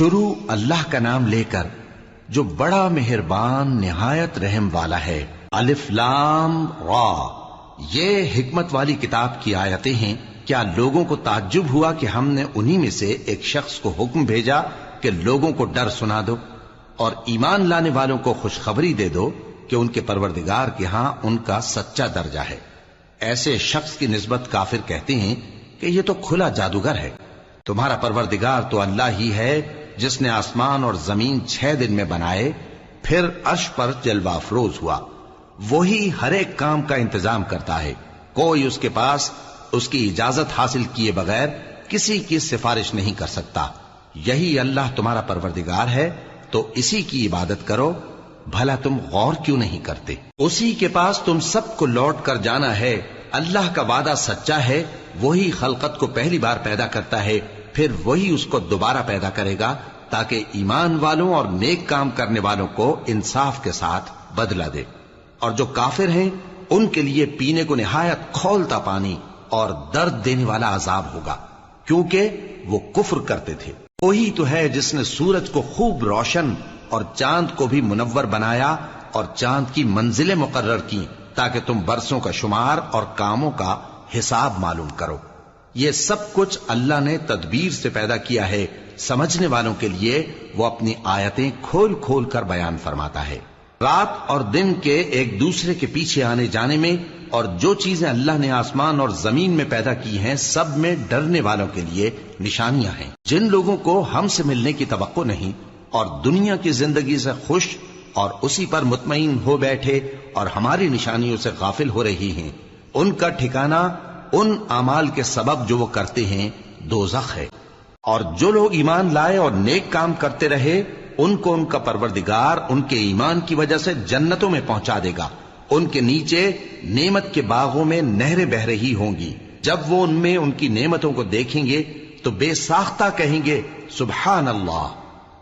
شروع اللہ کا نام لے کر جو بڑا مہربان نہایت رحم والا ہے۔ الف لام را، یہ حکمت والی کتاب کی آیتیں ہیں۔ کیا لوگوں کو تعجب ہوا کہ ہم نے انہی میں سے ایک شخص کو حکم بھیجا کہ لوگوں کو ڈر سنا دو اور ایمان لانے والوں کو خوشخبری دے دو کہ ان کے پروردگار کے ہاں ان کا سچا درجہ ہے۔ ایسے شخص کی نسبت کافر کہتے ہیں کہ یہ تو کھلا جادوگر ہے۔ تمہارا پروردگار تو اللہ ہی ہے جس نے آسمان اور زمین 6 دن میں بنائے، پھر عرش پر جلوہ افروز ہوا۔ وہی ہر ایک کام کا انتظام کرتا ہے، کوئی اس کے پاس اس کی اجازت حاصل کیے بغیر کسی کی سفارش نہیں کر سکتا۔ یہی اللہ تمہارا پروردگار ہے تو اسی کی عبادت کرو، بھلا تم غور کیوں نہیں کرتے؟ اسی کے پاس تم سب کو لوٹ کر جانا ہے۔ اللہ کا وعدہ سچا ہے، وہی خلقت کو پہلی بار پیدا کرتا ہے، پھر وہی اس کو دوبارہ پیدا کرے گا تاکہ ایمان والوں اور نیک کام کرنے والوں کو انصاف کے ساتھ بدلہ دے۔ اور جو کافر ہیں ان کے لیے پینے کو نہایت کھولتا پانی اور درد دینے والا عذاب ہوگا، کیونکہ وہ کفر کرتے تھے۔ وہی تو ہے جس نے سورج کو خوب روشن اور چاند کو بھی منور بنایا اور چاند کی منزلیں مقرر کی تاکہ تم برسوں کا شمار اور کاموں کا حساب معلوم کرو۔ یہ سب کچھ اللہ نے تدبیر سے پیدا کیا ہے، سمجھنے والوں کے لیے وہ اپنی آیتیں کھول کھول کر بیان فرماتا ہے۔ رات اور دن کے ایک دوسرے کے پیچھے آنے جانے میں اور جو چیزیں اللہ نے آسمان اور زمین میں پیدا کی ہیں سب میں ڈرنے والوں کے لیے نشانیاں ہیں۔ جن لوگوں کو ہم سے ملنے کی توقع نہیں اور دنیا کی زندگی سے خوش اور اسی پر مطمئن ہو بیٹھے اور ہماری نشانیوں سے غافل ہو رہی ہیں، ان کا ٹھکانہ ان اعمال کے سبب جو وہ کرتے ہیں دوزخ ہے۔ اور جو لوگ ایمان لائے اور نیک کام کرتے رہے ان کو ان کا پروردگار ان کے ایمان کی وجہ سے جنتوں میں پہنچا دے گا، ان کے نیچے نعمت کے باغوں میں نہریں بہ رہی ہوں گی۔ جب وہ ان میں ان کی نعمتوں کو دیکھیں گے تو بے ساختہ کہیں گے سبحان اللہ،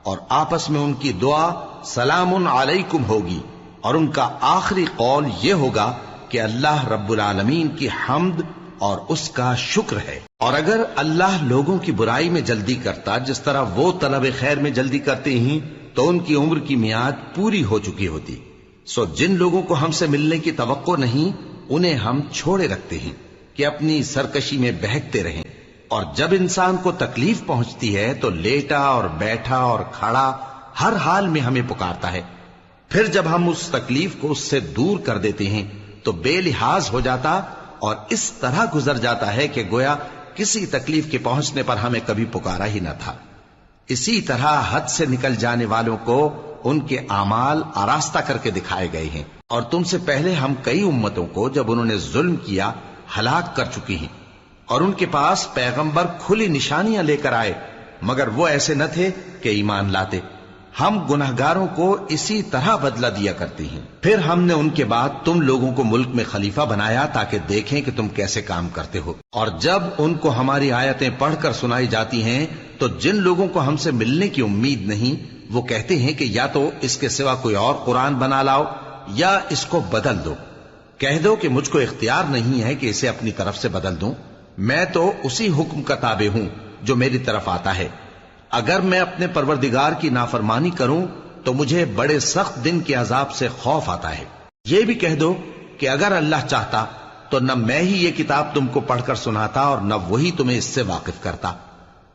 اور آپس میں ان کی دعا سلام علیکم ہوگی، اور ان کا آخری قول یہ ہوگا کہ اللہ رب العالمین کی حمد اور اس کا شکر ہے۔ اور اگر اللہ لوگوں کی برائی میں جلدی کرتا جس طرح وہ طلب خیر میں جلدی کرتے ہیں تو ان کی عمر کی میعاد پوری ہو چکی ہوتی۔ سو جن لوگوں کو ہم سے ملنے کی توقع نہیں انہیں ہم چھوڑے رکھتے ہیں کہ اپنی سرکشی میں بہکتے رہیں، اور جب انسان کو تکلیف پہنچتی ہے تو لیٹا اور بیٹھا اور کھڑا ہر حال میں ہمیں پکارتا ہے، پھر جب ہم اس تکلیف کو اس سے دور کر دیتے ہیں تو بے لحاظ ہو جاتا اور اس طرح گزر جاتا ہے کہ گویا کسی تکلیف کے پہنچنے پر ہمیں کبھی پکارا ہی نہ تھا۔ اسی طرح حد سے نکل جانے والوں کو ان کے اعمال آراستہ کر کے دکھائے گئے ہیں، اور تم سے پہلے ہم کئی امتوں کو جب انہوں نے ظلم کیا ہلاک کر چکی ہیں، اور ان کے پاس پیغمبر کھلی نشانیاں لے کر آئے مگر وہ ایسے نہ تھے کہ ایمان لاتے۔ ہم گناہگاروں کو اسی طرح بدلہ دیا کرتے ہیں۔ پھر ہم نے ان کے بعد تم لوگوں کو ملک میں خلیفہ بنایا تاکہ دیکھیں کہ تم کیسے کام کرتے ہو۔ اور جب ان کو ہماری آیتیں پڑھ کر سنائی جاتی ہیں تو جن لوگوں کو ہم سے ملنے کی امید نہیں وہ کہتے ہیں کہ یا تو اس کے سوا کوئی اور قرآن بنا لاؤ یا اس کو بدل دو۔ کہہ دو کہ مجھ کو اختیار نہیں ہے کہ اسے اپنی طرف سے بدل دوں، میں تو اسی حکم کا تابع ہوں جو میری طرف آتا ہے۔ اگر میں اپنے پروردگار کی نافرمانی کروں تو مجھے بڑے سخت دن کے عذاب سے خوف آتا ہے۔ یہ بھی کہہ دو کہ اگر اللہ چاہتا تو نہ میں ہی یہ کتاب تم کو پڑھ کر سناتا اور نہ وہی تمہیں اس سے واقف کرتا۔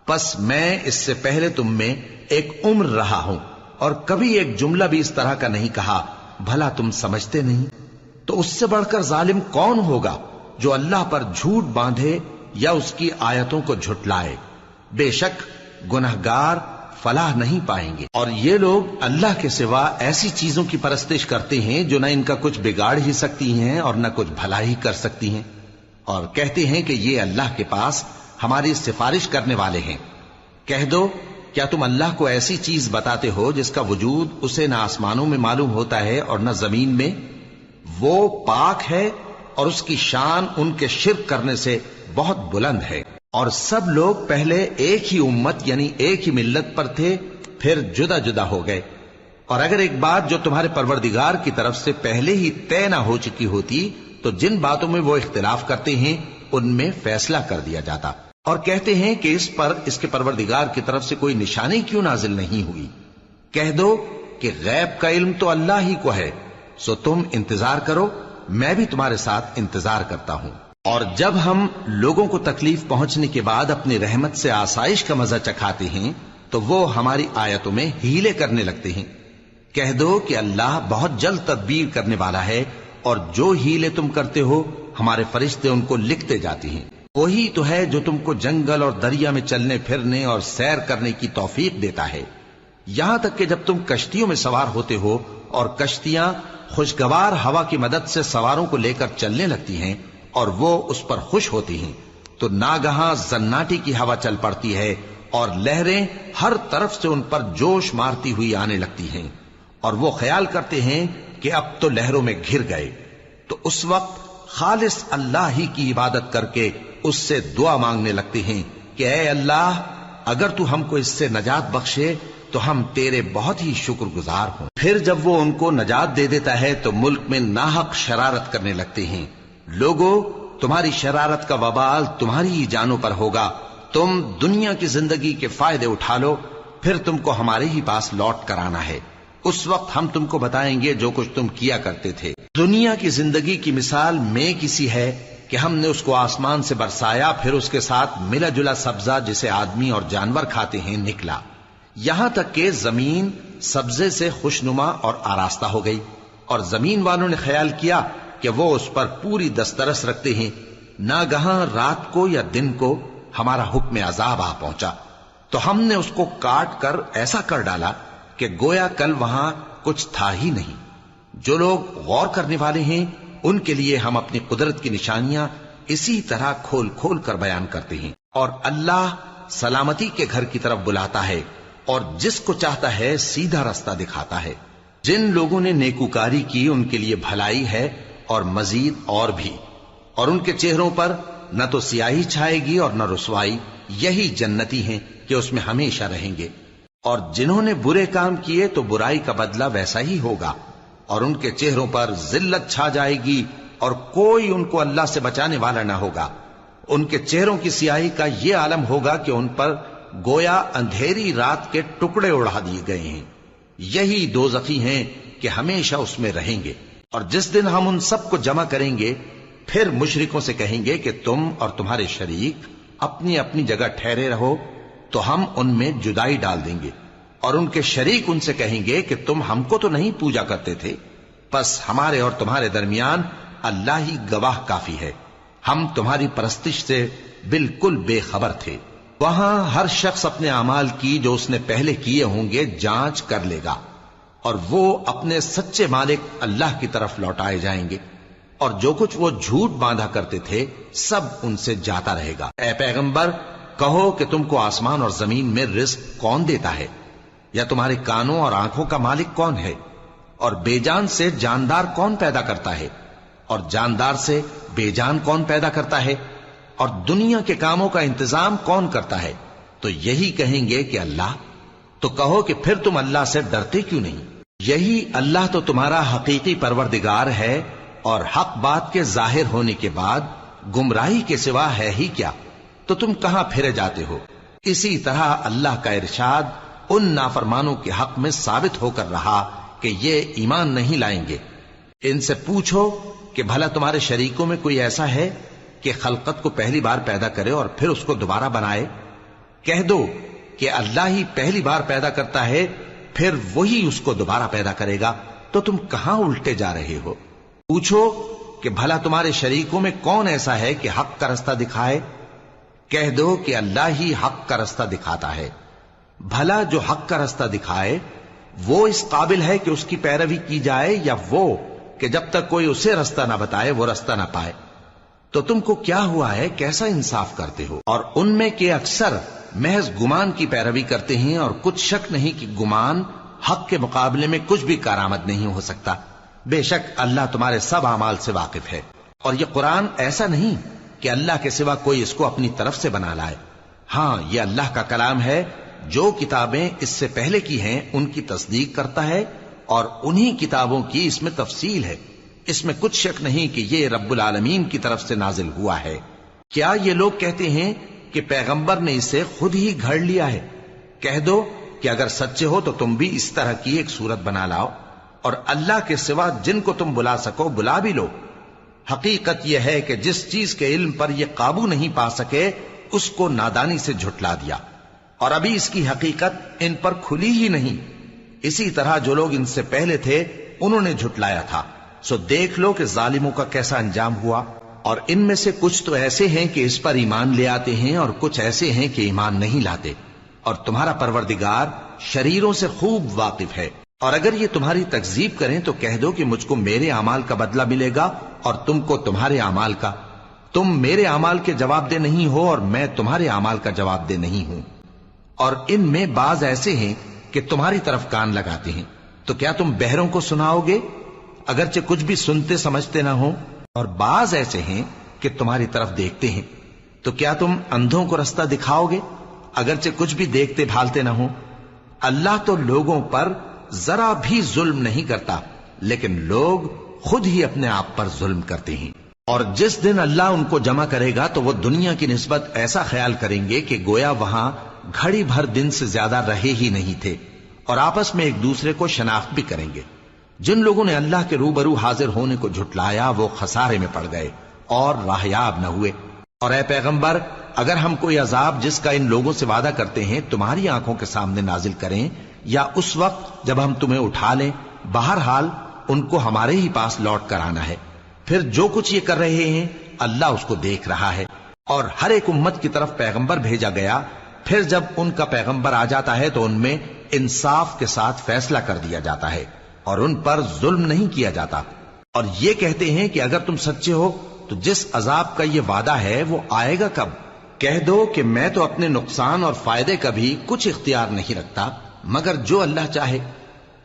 پس میں اس سے پہلے تم میں ایک عمر رہا ہوں اور کبھی ایک جملہ بھی اس طرح کا نہیں کہا، بھلا تم سمجھتے نہیں؟ تو اس سے بڑھ کر ظالم کون ہوگا جو اللہ پر جھوٹ باندھے یا اس کی آیتوں کو جھٹلائے؟ بے شک گناہگار فلاح نہیں پائیں گے۔ اور یہ لوگ اللہ کے سوا ایسی چیزوں کی پرستش کرتے ہیں جو نہ ان کا کچھ بگاڑ ہی سکتی ہیں اور نہ کچھ بھلا ہی کر سکتی ہیں، اور کہتے ہیں کہ یہ اللہ کے پاس ہماری سفارش کرنے والے ہیں۔ کہہ دو کیا تم اللہ کو ایسی چیز بتاتے ہو جس کا وجود اسے نہ آسمانوں میں معلوم ہوتا ہے اور نہ زمین میں؟ وہ پاک ہے اور اس کی شان ان کے شرک کرنے سے بہت بلند ہے۔ اور سب لوگ پہلے ایک ہی امت یعنی ایک ہی ملت پر تھے، پھر جدا جدا ہو گئے۔ اور اگر ایک بات جو تمہارے پروردگار کی طرف سے پہلے ہی طے نہ ہو چکی ہوتی تو جن باتوں میں وہ اختلاف کرتے ہیں ان میں فیصلہ کر دیا جاتا۔ اور کہتے ہیں کہ اس پر اس کے پروردگار کی طرف سے کوئی نشانی کیوں نازل نہیں ہوئی؟ کہہ دو کہ غیب کا علم تو اللہ ہی کو ہے، سو تم انتظار کرو، میں بھی تمہارے ساتھ انتظار کرتا ہوں۔ اور جب ہم لوگوں کو تکلیف پہنچنے کے بعد اپنی رحمت سے آسائش کا مزہ چکھاتے ہیں تو وہ ہماری آیتوں میں ہیلے کرنے لگتے ہیں۔ کہہ دو کہ اللہ بہت جلد تدبیر کرنے والا ہے، اور جو ہیلے تم کرتے ہو ہمارے فرشتے ان کو لکھتے جاتے ہیں۔ وہی تو ہے جو تم کو جنگل اور دریا میں چلنے پھرنے اور سیر کرنے کی توفیق دیتا ہے، یہاں تک کہ جب تم کشتیوں میں سوار ہوتے ہو اور کشتیاں خوشگوار ہوا کی مدد سے سواروں کو لے کر چلنے لگتی ہیں اور وہ اس پر خوش ہوتی ہیں، تو ناگہاں زناٹی کی ہوا چل پڑتی ہے اور لہریں ہر طرف سے ان پر جوش مارتی ہوئی آنے لگتی ہیں، اور وہ خیال کرتے ہیں کہ اب تو لہروں میں گھر گئے۔ تو اس وقت خالص اللہ ہی کی عبادت کر کے اس سے دعا مانگنے لگتے ہیں کہ اے اللہ، اگر تو ہم کو اس سے نجات بخشے تو ہم تیرے بہت ہی شکر گزار ہوں۔ پھر جب وہ ان کو نجات دے دیتا ہے تو ملک میں ناحق شرارت کرنے لگتے ہیں۔ لوگو، تمہاری شرارت کا وبال تمہاری ہی جانوں پر ہوگا، تم دنیا کی زندگی کے فائدے اٹھا لو، پھر تم کو ہمارے ہی پاس لوٹ کر آنا ہے، اس وقت ہم تم کو بتائیں گے جو کچھ تم کیا کرتے تھے۔ دنیا کی زندگی کی مثال میں کسی ہے کہ ہم نے اس کو آسمان سے برسایا، پھر اس کے ساتھ ملا جلا سبزہ جسے آدمی اور جانور کھاتے ہیں نکلا، یہاں تک کہ زمین سبزے سے خوشنما اور آراستہ ہو گئی، اور زمین والوں نے خیال کیا کہ وہ اس پر پوری دسترس رکھتے ہیں۔ ناگہاں رات کو یا دن کو ہمارا حکم عذاب آ پہنچا تو ہم نے اس کو کاٹ کر ایسا کر ڈالا کہ گویا کل وہاں کچھ تھا ہی نہیں۔ جو لوگ غور کرنے والے ہیں ان کے لیے ہم اپنی قدرت کی نشانیاں اسی طرح کھول کھول کر بیان کرتے ہیں۔ اور اللہ سلامتی کے گھر کی طرف بلاتا ہے اور جس کو چاہتا ہے سیدھا رستہ دکھاتا ہے۔ جن لوگوں نے نیکوکاری کی ان کے لیے بھلائی ہے اور مزید اور بھی، اور ان کے چہروں پر نہ تو سیاہی چھائے گی اور نہ رسوائی، یہی جنتی ہیں کہ اس میں ہمیشہ رہیں گے۔ اور جنہوں نے برے کام کیے تو برائی کا بدلہ ویسا ہی ہوگا، اور ان کے چہروں پر ذلت چھا جائے گی اور کوئی ان کو اللہ سے بچانے والا نہ ہوگا۔ ان کے چہروں کی سیاہی کا یہ عالم ہوگا کہ ان پر گویا اندھیری رات کے ٹکڑے اڑا دیے گئے ہیں۔ یہی دوزخی ہیں کہ ہمیشہ اس میں رہیں گے۔ اور جس دن ہم ان سب کو جمع کریں گے پھر مشرکوں سے کہیں گے کہ تم اور تمہارے شریک اپنی اپنی جگہ ٹھہرے رہو، تو ہم ان میں جدائی ڈال دیں گے، اور ان کے شریک ان سے کہیں گے کہ تم ہم کو تو نہیں پوجا کرتے تھے، بس ہمارے اور تمہارے درمیان اللہ ہی گواہ کافی ہے، ہم تمہاری پرستش سے بالکل بے خبر تھے۔ وہاں ہر شخص اپنے اعمال کی جو اس نے پہلے کیے ہوں گے جانچ کر لے گا، اور وہ اپنے سچے مالک اللہ کی طرف لوٹائے جائیں گے، اور جو کچھ وہ جھوٹ باندھا کرتے تھے سب ان سے جاتا رہے گا۔ اے پیغمبر، کہو کہ تم کو آسمان اور زمین میں رزق کون دیتا ہے، یا تمہارے کانوں اور آنکھوں کا مالک کون ہے، اور بے جان سے جاندار کون پیدا کرتا ہے، اور جاندار سے بے جان کون پیدا کرتا ہے، اور دنیا کے کاموں کا انتظام کون کرتا ہے؟ تو یہی کہیں گے کہ اللہ۔ تو کہو کہ پھر تم اللہ سے ڈرتے کیوں نہیں؟ یہی اللہ تو تمہارا حقیقی پروردگار ہے، اور حق بات کے ظاہر ہونے کے بعد گمراہی کے سوا ہے ہی کیا؟ تو تم کہاں پھرے جاتے ہو؟ اسی طرح اللہ کا ارشاد ان نافرمانوں کے حق میں ثابت ہو کر رہا کہ یہ ایمان نہیں لائیں گے۔ ان سے پوچھو کہ بھلا تمہارے شریکوں میں کوئی ایسا ہے کہ خلقت کو پہلی بار پیدا کرے اور پھر اس کو دوبارہ بنائے؟ کہہ دو کہ اللہ ہی پہلی بار پیدا کرتا ہے، پھر وہی اس کو دوبارہ پیدا کرے گا، تو تم کہاں الٹے جا رہے ہو؟ پوچھو کہ بھلا تمہارے شریکوں میں کون ایسا ہے کہ حق کا رستہ دکھائے؟ کہہ دو کہ اللہ ہی حق کا رستہ دکھاتا ہے۔ بھلا جو حق کا رستہ دکھائے وہ اس قابل ہے کہ اس کی پیروی کی جائے، یا وہ کہ جب تک کوئی اسے رستہ نہ بتائے وہ رستہ نہ پائے؟ تو تم کو کیا ہوا ہے، کیسا انصاف کرتے ہو؟ اور ان میں کے اکثر محض گمان کی پیروی کرتے ہیں، اور کچھ شک نہیں کہ گمان حق کے مقابلے میں کچھ بھی کارآمد نہیں ہو سکتا۔ بے شک اللہ تمہارے سب اعمال سے واقف ہے۔ اور یہ قرآن ایسا نہیں کہ اللہ کے سوا کوئی اس کو اپنی طرف سے بنا لائے۔ ہاں، یہ اللہ کا کلام ہے، جو کتابیں اس سے پہلے کی ہیں ان کی تصدیق کرتا ہے، اور انہی کتابوں کی اس میں تفصیل ہے۔ اس میں کچھ شک نہیں کہ یہ رب العالمین کی طرف سے نازل ہوا ہے۔ کیا یہ لوگ کہتے ہیں کہ پیغمبر نے اسے خود ہی گھڑ لیا ہے۔ کہہ دو کہ اگر سچے ہو تو تم بھی اس طرح کی ایک صورت بنا لاؤ اور اللہ کے سوا جن کو تم بلا سکو بلا بھی لو۔ حقیقت یہ ہے کہ جس چیز کے علم پر یہ قابو نہیں پا سکے اس کو نادانی سے جھٹلا دیا، اور ابھی اس کی حقیقت ان پر کھلی ہی نہیں۔ اسی طرح جو لوگ ان سے پہلے تھے انہوں نے جھٹلایا تھا، سو دیکھ لو کہ ظالموں کا کیسا انجام ہوا۔ اور ان میں سے کچھ تو ایسے ہیں کہ اس پر ایمان لے آتے ہیں اور کچھ ایسے ہیں کہ ایمان نہیں لاتے، اور تمہارا پروردگار شریروں سے خوب واقف ہے۔ اور اگر یہ تمہاری تکذیب کریں تو کہہ دو کہ مجھ کو میرے اعمال کا بدلہ ملے گا اور تم کو تمہارے اعمال کا۔ تم میرے اعمال کے جواب دہ نہیں ہو اور میں تمہارے اعمال کا جواب دہ نہیں ہوں۔ اور ان میں بعض ایسے ہیں کہ تمہاری طرف کان لگاتے ہیں، تو کیا تم بہروں کو سناؤ گے اگرچہ کچھ بھی سنتے سمجھتے نہ ہو؟ اور بعض ایسے ہیں کہ تمہاری طرف دیکھتے ہیں، تو کیا تم اندھوں کو رستہ دکھاؤ گے اگرچہ کچھ بھی دیکھتے بھالتے نہ ہو؟ اللہ تو لوگوں پر ذرا بھی ظلم نہیں کرتا، لیکن لوگ خود ہی اپنے آپ پر ظلم کرتے ہیں۔ اور جس دن اللہ ان کو جمع کرے گا تو وہ دنیا کی نسبت ایسا خیال کریں گے کہ گویا وہاں گھڑی بھر دن سے زیادہ رہے ہی نہیں تھے، اور آپس میں ایک دوسرے کو شناخت بھی کریں گے۔ جن لوگوں نے اللہ کے روبرو حاضر ہونے کو جھٹلایا وہ خسارے میں پڑ گئے اور راہیاب نہ ہوئے۔ اور اے پیغمبر، اگر ہم کوئی عذاب جس کا ان لوگوں سے وعدہ کرتے ہیں تمہاری آنکھوں کے سامنے نازل کریں یا اس وقت جب ہم تمہیں اٹھا لیں، بہرحال ان کو ہمارے ہی پاس لوٹ کر آنا ہے۔ پھر جو کچھ یہ کر رہے ہیں اللہ اس کو دیکھ رہا ہے۔ اور ہر ایک امت کی طرف پیغمبر بھیجا گیا، پھر جب ان کا پیغمبر آ جاتا ہے تو ان میں انصاف کے ساتھ فیصلہ کر دیا جاتا ہے اور ان پر ظلم نہیں کیا جاتا۔ اور یہ کہتے ہیں کہ اگر تم سچے ہو تو جس عذاب کا یہ وعدہ ہے وہ آئے گا کب؟ کہہ دو کہ میں تو اپنے نقصان اور فائدے کا بھی کچھ اختیار نہیں رکھتا مگر جو اللہ چاہے۔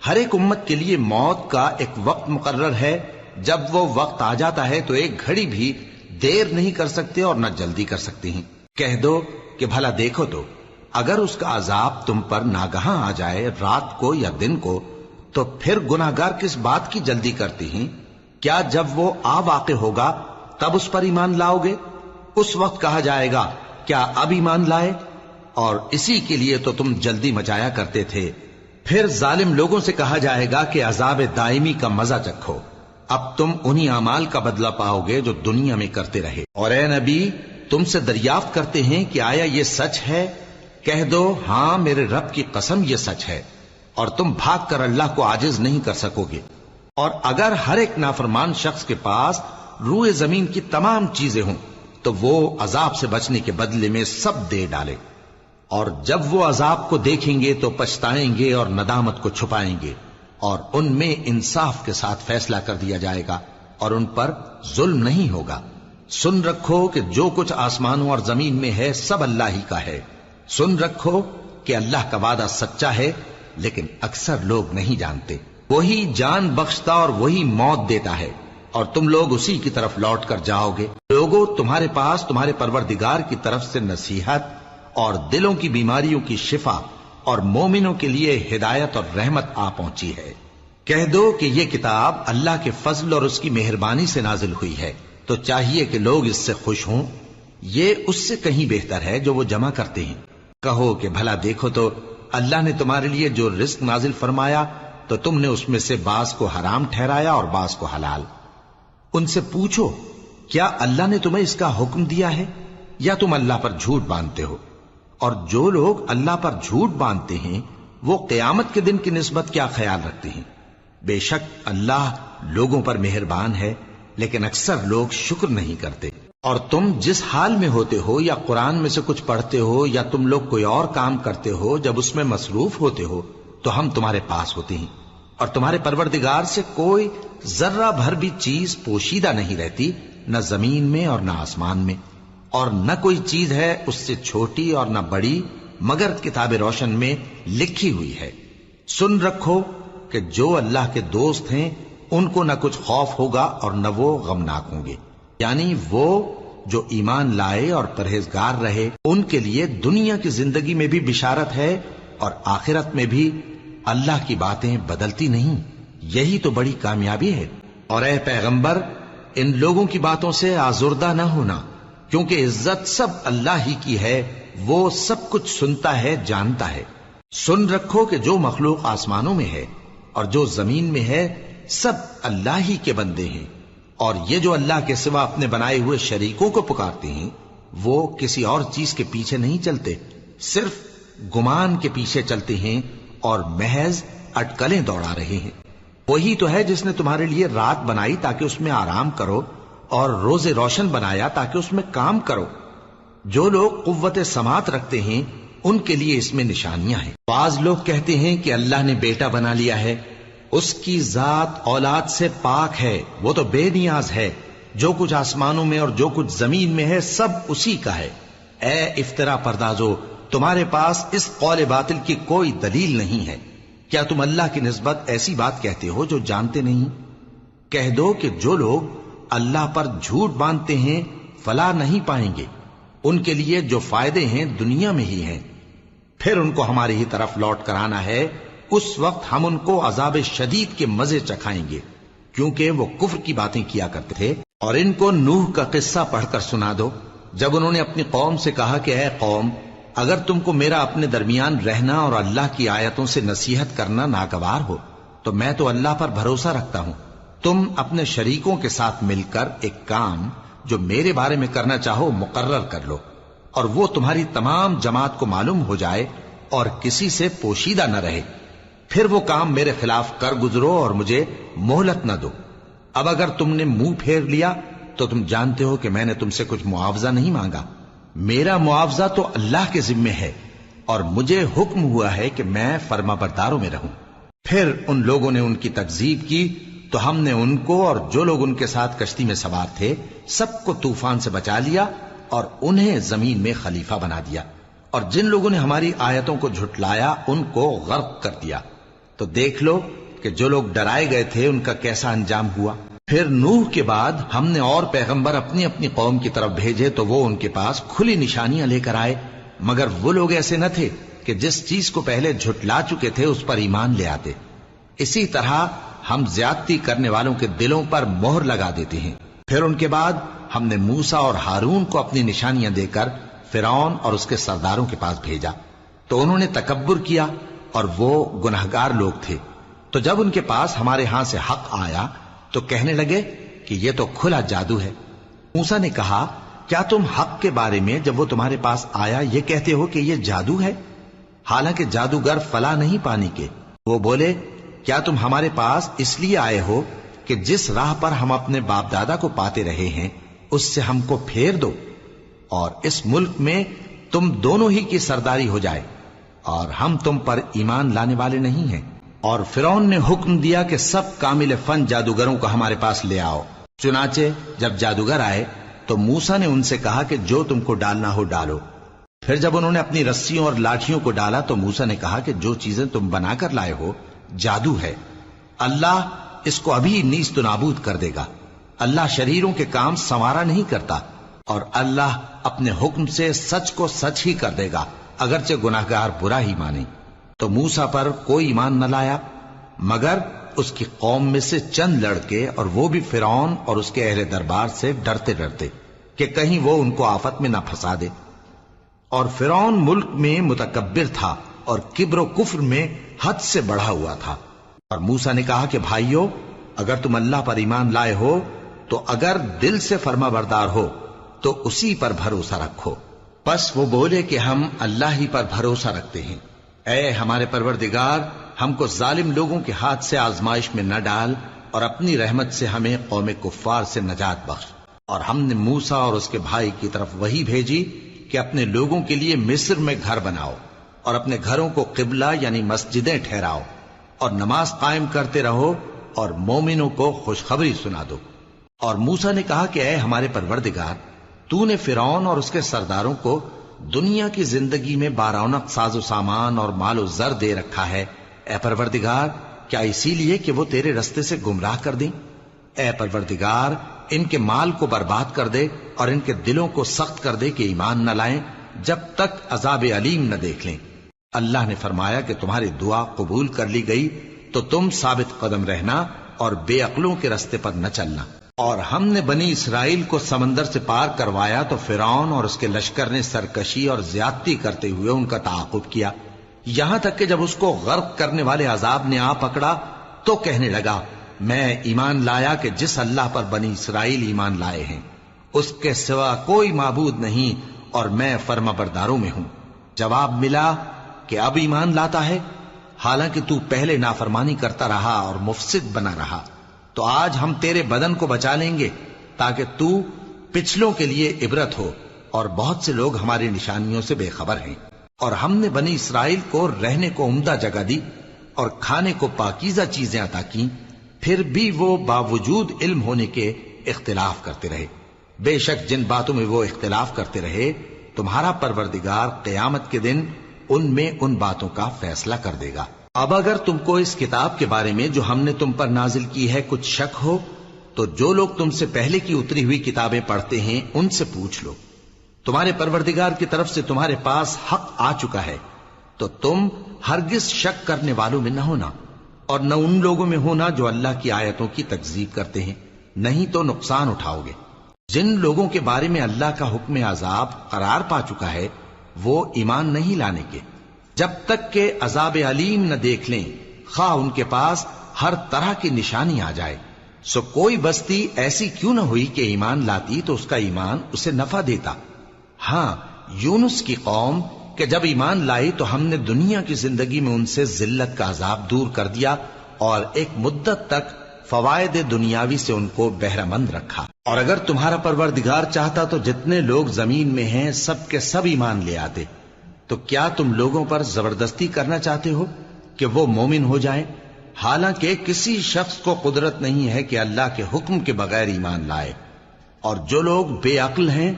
ہر ایک امت کے لیے موت کا ایک وقت مقرر ہے، جب وہ وقت آ جاتا ہے تو ایک گھڑی بھی دیر نہیں کر سکتے اور نہ جلدی کر سکتے ہیں۔ کہہ دو کہ بھلا دیکھو تو اگر اس کا عذاب تم پر ناگہاں آ جائے رات کو یا دن کو تو پھر گناہگار کس بات کی جلدی کرتے ہیں؟ کیا جب وہ آ واقع ہوگا تب اس پر ایمان لاؤ گے؟ اس وقت کہا جائے گا کیا اب ایمان لائے؟ اور اسی کے لیے تو تم جلدی مچایا کرتے تھے۔ پھر ظالم لوگوں سے کہا جائے گا کہ عذاب دائمی کا مزہ چکھو، اب تم انہی اعمال کا بدلہ پاؤ گے جو دنیا میں کرتے رہے۔ اور اے نبی، تم سے دریافت کرتے ہیں کہ آیا یہ سچ ہے؟ کہہ دو ہاں میرے رب کی قسم یہ سچ ہے، اور تم بھاگ کر اللہ کو عاجز نہیں کر سکو گے۔ اور اگر ہر ایک نافرمان شخص کے پاس روئے زمین کی تمام چیزیں ہوں تو وہ عذاب سے بچنے کے بدلے میں سب دے ڈالے، اور جب وہ عذاب کو دیکھیں گے تو پچھتائیں گے اور ندامت کو چھپائیں گے، اور ان میں انصاف کے ساتھ فیصلہ کر دیا جائے گا اور ان پر ظلم نہیں ہوگا۔ سن رکھو کہ جو کچھ آسمانوں اور زمین میں ہے سب اللہ ہی کا ہے۔ سن رکھو کہ اللہ کا وعدہ سچا ہے، لیکن اکثر لوگ نہیں جانتے۔ وہی جان بخشتا اور وہی موت دیتا ہے، اور تم لوگ اسی کی طرف لوٹ کر جاؤ گے۔ لوگوں، تمہارے پاس تمہارے پروردگار کی طرف سے نصیحت اور دلوں کی بیماریوں کی شفا اور مومنوں کے لیے ہدایت اور رحمت آ پہنچی ہے۔ کہہ دو کہ یہ کتاب اللہ کے فضل اور اس کی مہربانی سے نازل ہوئی ہے، تو چاہیے کہ لوگ اس سے خوش ہوں۔ یہ اس سے کہیں بہتر ہے جو وہ جمع کرتے ہیں۔ کہو کہ بھلا دیکھو تو اللہ نے تمہارے لیے جو رزق نازل فرمایا تو تم نے اس میں سے بعض کو حرام ٹھہرایا اور بعض کو حلال۔ ان سے پوچھو کیا اللہ نے تمہیں اس کا حکم دیا ہے یا تم اللہ پر جھوٹ باندھتے ہو؟ اور جو لوگ اللہ پر جھوٹ باندھتے ہیں وہ قیامت کے دن کی نسبت کیا خیال رکھتے ہیں؟ بے شک اللہ لوگوں پر مہربان ہے، لیکن اکثر لوگ شکر نہیں کرتے۔ اور تم جس حال میں ہوتے ہو یا قرآن میں سے کچھ پڑھتے ہو یا تم لوگ کوئی اور کام کرتے ہو، جب اس میں مصروف ہوتے ہو تو ہم تمہارے پاس ہوتے ہیں، اور تمہارے پروردگار سے کوئی ذرہ بھر بھی چیز پوشیدہ نہیں رہتی، نہ زمین میں اور نہ آسمان میں، اور نہ کوئی چیز ہے اس سے چھوٹی اور نہ بڑی مگر کتاب روشن میں لکھی ہوئی ہے۔ سن رکھو کہ جو اللہ کے دوست ہیں ان کو نہ کچھ خوف ہوگا اور نہ وہ غمناک ہوں گے، یعنی وہ جو ایمان لائے اور پرہیزگار رہے ان کے لیے دنیا کی زندگی میں بھی بشارت ہے اور آخرت میں بھی۔ اللہ کی باتیں بدلتی نہیں، یہی تو بڑی کامیابی ہے۔ اور اے پیغمبر، ان لوگوں کی باتوں سے آزردہ نہ ہونا، کیونکہ عزت سب اللہ ہی کی ہے، وہ سب کچھ سنتا ہے، جانتا ہے۔ سن رکھو کہ جو مخلوق آسمانوں میں ہے اور جو زمین میں ہے سب اللہ ہی کے بندے ہیں، اور یہ جو اللہ کے سوا اپنے بنائے ہوئے شریکوں کو پکارتے ہیں وہ کسی اور چیز کے پیچھے نہیں چلتے، صرف گمان کے پیچھے چلتے ہیں اور محض اٹکلیں دوڑا رہے ہیں۔ وہی تو ہے جس نے تمہارے لیے رات بنائی تاکہ اس میں آرام کرو، اور روز روشن بنایا تاکہ اس میں کام کرو۔ جو لوگ قوت سماعت رکھتے ہیں ان کے لیے اس میں نشانیاں ہیں۔ بعض لوگ کہتے ہیں کہ اللہ نے بیٹا بنا لیا ہے، اس کی ذات اولاد سے پاک ہے، وہ تو بے نیاز ہے، جو کچھ آسمانوں میں اور جو کچھ زمین میں ہے سب اسی کا ہے۔ اے افترا پردازو، تمہارے پاس اس قول باطل کی کوئی دلیل نہیں ہے۔ کیا تم اللہ کی نسبت ایسی بات کہتے ہو جو جانتے نہیں؟ کہہ دو کہ جو لوگ اللہ پر جھوٹ باندھتے ہیں فلاح نہیں پائیں گے، ان کے لیے جو فائدے ہیں دنیا میں ہی ہیں، پھر ان کو ہماری ہی طرف لوٹ کر آنا ہے، اس وقت ہم ان کو عذاب شدید کے مزے چکھائیں گے، کیونکہ وہ کفر کی باتیں کیا کرتے تھے۔ اور ان کو نوح کا قصہ پڑھ کر سنا دو، جب انہوں نے اپنی قوم سے کہا کہ اے قوم، اگر تم کو میرا اپنے درمیان رہنا اور اللہ کی آیتوں سے نصیحت کرنا ناگوار ہو تو میں تو اللہ پر بھروسہ رکھتا ہوں، تم اپنے شریکوں کے ساتھ مل کر ایک کام جو میرے بارے میں کرنا چاہو مقرر کر لو، اور وہ تمہاری تمام جماعت کو معلوم ہو جائے اور کسی سے پوشیدہ نہ رہے، پھر وہ کام میرے خلاف کر گزرو اور مجھے مہلت نہ دو۔ اب اگر تم نے منہ پھیر لیا تو تم جانتے ہو کہ میں نے تم سے کچھ معاوضہ نہیں مانگا، میرا معاوضہ تو اللہ کے ذمے ہے، اور مجھے حکم ہوا ہے کہ میں فرما برداروں میں رہوں۔ پھر ان لوگوں نے ان کی تکذیب کی تو ہم نے ان کو اور جو لوگ ان کے ساتھ کشتی میں سوار تھے سب کو طوفان سے بچا لیا اور انہیں زمین میں خلیفہ بنا دیا، اور جن لوگوں نے ہماری آیتوں کو جھٹلایا ان کو غرق کر دیا۔ تو دیکھ لو کہ جو لوگ ڈرائے گئے تھے ان کا کیسا انجام ہوا۔ پھر نوح کے بعد ہم نے اور پیغمبر اپنی اپنی قوم کی طرف بھیجے تو وہ ان کے پاس کھلی نشانیاں لے کر آئے، مگر وہ لوگ ایسے نہ تھے کہ جس چیز کو پہلے جھٹلا چکے تھے اس پر ایمان لے آتے۔ اسی طرح ہم زیادتی کرنے والوں کے دلوں پر مہر لگا دیتے ہیں۔ پھر ان کے بعد ہم نے موسیٰ اور ہارون کو اپنی نشانیاں دے کر فرعون اور اس کے سرداروں کے پاس بھیجا، تو انہوں نے تکبر کیا اور وہ گناہگار لوگ تھے۔ تو جب ان کے پاس ہمارے ہاں سے حق آیا تو کہنے لگے کہ یہ تو کھلا جادو ہے۔ موسیٰ نے کہا کیا تم حق کے بارے میں جب وہ تمہارے پاس آیا یہ کہتے ہو کہ یہ جادو ہے، حالانکہ جادوگر فلاح نہیں پانے کے؟ وہ بولے کیا تم ہمارے پاس اس لیے آئے ہو کہ جس راہ پر ہم اپنے باپ دادا کو پاتے رہے ہیں اس سے ہم کو پھیر دو، اور اس ملک میں تم دونوں ہی کی سرداری ہو جائے، اور ہم تم پر ایمان لانے والے نہیں ہیں؟ اور فرعون نے حکم دیا کہ سب کامل فن جادوگروں کو ہمارے پاس لے آؤ۔ چنانچہ جب جادوگر آئے تو موسیٰ نے ان سے کہا کہ جو تم کو ڈالنا ہو ڈالو۔ پھر جب انہوں نے اپنی رسیوں اور لاٹھیوں کو ڈالا تو موسیٰ نے کہا کہ جو چیزیں تم بنا کر لائے ہو جادو ہے، اللہ اس کو ابھی نیست و نابود کر دے گا۔ اللہ شریروں کے کام سنوارا نہیں کرتا، اور اللہ اپنے حکم سے سچ کو سچ ہی کر دے گا اگرچہ گناہگار برا ہی مانے۔ تو موسیٰ پر کوئی ایمان نہ لایا مگر اس کی قوم میں سے چند لڑکے، اور وہ بھی فرعون اور اس کے اہل دربار سے ڈرتے ڈرتے کہ کہیں وہ ان کو آفت میں نہ پھنسا دے۔ اور فرعون ملک میں متکبر تھا اور کبر و کفر میں حد سے بڑھا ہوا تھا۔ اور موسیٰ نے کہا کہ بھائیو، اگر تم اللہ پر ایمان لائے ہو تو اگر دل سے فرما بردار ہو تو اسی پر بھروسہ رکھو۔ پس وہ بولے کہ ہم اللہ ہی پر بھروسہ رکھتے ہیں۔ اے ہمارے پروردگار، ہم کو ظالم لوگوں کے ہاتھ سے آزمائش میں نہ ڈال، اور اپنی رحمت سے ہمیں قوم کفار سے نجات بخش۔ اور ہم نے موسیٰ اور اس کے بھائی کی طرف وحی بھیجی کہ اپنے لوگوں کے لیے مصر میں گھر بناؤ، اور اپنے گھروں کو قبلہ یعنی مسجدیں ٹھہراؤ، اور نماز قائم کرتے رہو، اور مومنوں کو خوشخبری سنا دو۔ اور موسیٰ نے کہا کہ اے ہمارے پروردگار، تو نے فرعون اور اس کے سرداروں کو دنیا کی زندگی میں بارونق ساز و سامان اور مال و زر دے رکھا ہے، اے پروردگار کیا اسی لیے کہ وہ تیرے رستے سے گمراہ کر دیں؟ اے پروردگار ان کے مال کو برباد کر دے اور ان کے دلوں کو سخت کر دے کہ ایمان نہ لائیں جب تک عذاب علیم نہ دیکھ لیں۔ اللہ نے فرمایا کہ تمہاری دعا قبول کر لی گئی تو تم ثابت قدم رہنا اور بے عقلوں کے رستے پر نہ چلنا۔ اور ہم نے بنی اسرائیل کو سمندر سے پار کروایا تو فرعون اور اس کے لشکر نے سرکشی اور زیادتی کرتے ہوئے ان کا تعاقب کیا، یہاں تک کہ جب اس کو غرق کرنے والے عذاب نے آ پکڑا تو کہنے لگا میں ایمان لایا کہ جس اللہ پر بنی اسرائیل ایمان لائے ہیں اس کے سوا کوئی معبود نہیں اور میں فرما برداروں میں ہوں۔ جواب ملا کہ اب ایمان لاتا ہے، حالانکہ تو پہلے نافرمانی کرتا رہا اور مفسد بنا رہا، تو آج ہم تیرے بدن کو بچا لیں گے تاکہ تو پچھلوں کے لیے عبرت ہو، اور بہت سے لوگ ہماری نشانیوں سے بے خبر ہیں۔ اور ہم نے بنی اسرائیل کو رہنے کو عمدہ جگہ دی اور کھانے کو پاکیزہ چیزیں عطا کی، پھر بھی وہ باوجود علم ہونے کے اختلاف کرتے رہے۔ بے شک جن باتوں میں وہ اختلاف کرتے رہے تمہارا پروردگار قیامت کے دن ان میں ان باتوں کا فیصلہ کر دے گا۔ اب اگر تم کو اس کتاب کے بارے میں جو ہم نے تم پر نازل کی ہے کچھ شک ہو تو جو لوگ تم سے پہلے کی اتری ہوئی کتابیں پڑھتے ہیں ان سے پوچھ لو، تمہارے پروردگار کی طرف سے تمہارے پاس حق آ چکا ہے تو تم ہرگز شک کرنے والوں میں نہ ہونا، اور نہ ان لوگوں میں ہونا جو اللہ کی آیتوں کی تکذیب کرتے ہیں، نہیں تو نقصان اٹھاؤ گے۔ جن لوگوں کے بارے میں اللہ کا حکم عذاب قرار پا چکا ہے وہ ایمان نہیں لانے کے جب تک کہ عذاب علیم نہ دیکھ لیں، خواہ ان کے پاس ہر طرح کی نشانی آ جائے۔ سو کوئی بستی ایسی کیوں نہ ہوئی کہ ایمان لاتی تو اس کا ایمان اسے نفع دیتا۔ ہاں، یونس کی قوم کہ جب ایمان لائی تو ہم نے دنیا کی زندگی میں ان سے ذلت کا عذاب دور کر دیا اور ایک مدت تک فوائد دنیاوی سے ان کو بہرہ مند رکھا۔ اور اگر تمہارا پروردگار چاہتا تو جتنے لوگ زمین میں ہیں سب کے سب ایمان لے آتے، تو کیا تم لوگوں پر زبردستی کرنا چاہتے ہو کہ وہ مومن ہو جائیں؟ حالانکہ کسی شخص کو قدرت نہیں ہے کہ اللہ کے حکم کے بغیر ایمان لائے، اور جو لوگ بے عقل ہیں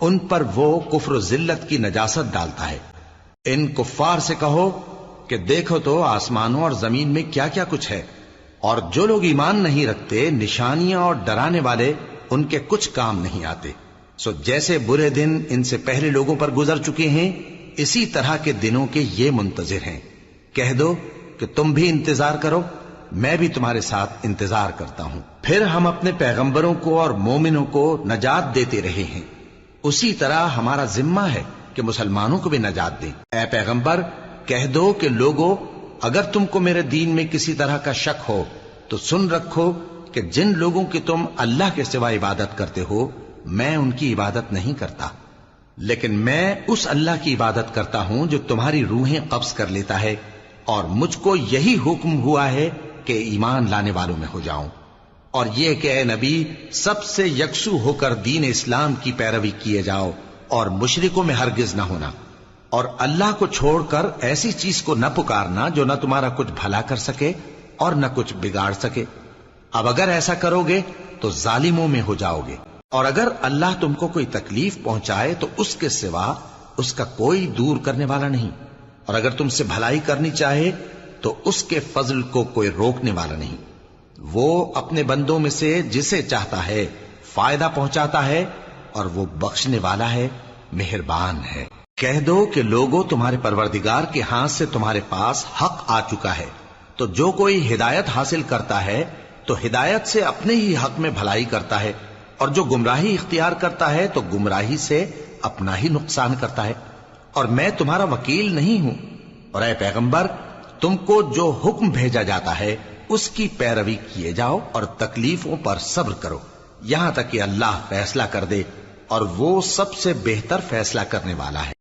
ان پر وہ کفر و ذلت کی نجاست ڈالتا ہے۔ ان کفار سے کہو کہ دیکھو تو آسمانوں اور زمین میں کیا کیا کچھ ہے، اور جو لوگ ایمان نہیں رکھتے نشانیاں اور ڈرانے والے ان کے کچھ کام نہیں آتے۔ سو جیسے برے دن ان سے پہلے لوگوں پر گزر چکے ہیں اسی طرح کے دنوں کے یہ منتظر ہیں۔ کہہ دو کہ تم بھی انتظار کرو، میں بھی تمہارے ساتھ انتظار کرتا ہوں۔ پھر ہم اپنے پیغمبروں کو اور مومنوں کو نجات دیتے رہے ہیں، اسی طرح ہمارا ذمہ ہے کہ مسلمانوں کو بھی نجات دیں۔ اے پیغمبر کہہ دو کہ لوگو اگر تم کو میرے دین میں کسی طرح کا شک ہو تو سن رکھو کہ جن لوگوں کی تم اللہ کے سوا عبادت کرتے ہو میں ان کی عبادت نہیں کرتا، لیکن میں اس اللہ کی عبادت کرتا ہوں جو تمہاری روحیں قبض کر لیتا ہے، اور مجھ کو یہی حکم ہوا ہے کہ ایمان لانے والوں میں ہو جاؤں، اور یہ کہ اے نبی سب سے یکسو ہو کر دین اسلام کی پیروی کیے جاؤ اور مشرکوں میں ہرگز نہ ہونا، اور اللہ کو چھوڑ کر ایسی چیز کو نہ پکارنا جو نہ تمہارا کچھ بھلا کر سکے اور نہ کچھ بگاڑ سکے۔ اب اگر ایسا کرو گے تو ظالموں میں ہو جاؤ گے، اور اگر اللہ تم کو کوئی تکلیف پہنچائے تو اس کے سوا اس کا کوئی دور کرنے والا نہیں، اور اگر تم سے بھلائی کرنی چاہے تو اس کے فضل کو کوئی روکنے والا نہیں۔ وہ اپنے بندوں میں سے جسے چاہتا ہے فائدہ پہنچاتا ہے، اور وہ بخشنے والا ہے، مہربان ہے۔ کہہ دو کہ لوگوں تمہارے پروردگار کے ہاتھ سے تمہارے پاس حق آ چکا ہے، تو جو کوئی ہدایت حاصل کرتا ہے تو ہدایت سے اپنے ہی حق میں بھلائی کرتا ہے، اور جو گمراہی اختیار کرتا ہے تو گمراہی سے اپنا ہی نقصان کرتا ہے، اور میں تمہارا وکیل نہیں ہوں۔ اور اے پیغمبر تم کو جو حکم بھیجا جاتا ہے اس کی پیروی کیے جاؤ اور تکلیفوں پر صبر کرو یہاں تک کہ اللہ فیصلہ کر دے، اور وہ سب سے بہتر فیصلہ کرنے والا ہے۔